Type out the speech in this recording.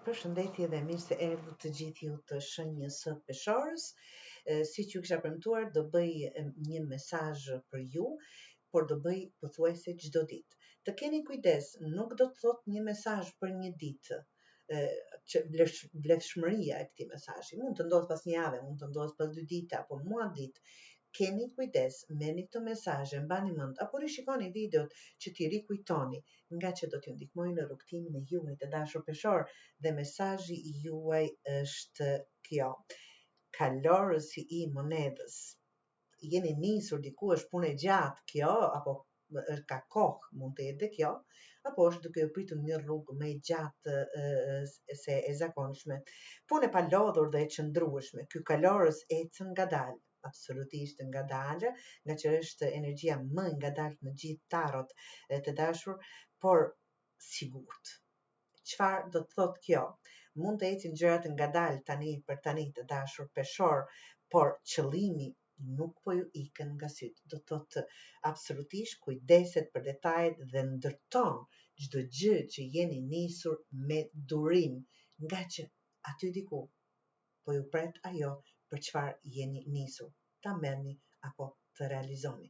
Përshëndetje dhe mirë se erdhët të gjithë ju të shenjës së peshorës. Siç ju kisha premtuar, do bëj një mesazh për ju, por do bëj pothuajse çdo ditë. Të keni kujdes, nuk do të thotë një mesazh për një ditë, që vlefshmëria e këtij mesazhi mund të ndodhë pas një jave, mund të ndodhë pas 2 ditë apo muaj ditë. Keni kujdes, merrni këto mesazhe, mbani mend apo rishikoni videot që t'i rikujtoni, nga që do t'ju ndihmojnë në rrugtimin e juaj të dashur peshor, dhe mesazhi juaj është kjo. Kalorësi i monedhës. Jeni nisur diku, është punë e gjatë kjo, apo ka kohë, mund të jetë kjo, apo është duke u pritur një rrugë më e gjatë se e zakonshme. Punë e palodhur dhe e qëndrueshme. Ky kalorës ecën ngadalë, absolutisht ngadalë, nga që është energjia më ngadalë në gjithë tarot të dashur, por sigurt. Çfarë do të thotë kjo? Mund të ecin gjërat ngadalë tani për tani të dashur peshor, por qëllimi nuk po ju ikën nga syt. Do të thotë absolutisht kujdeset për detajet dhe ndërton çdo gjë që jeni nisur me durim, nga që aty diku po ju pret ajo për çfarë jeni nisur ta merrni apo të realizoni.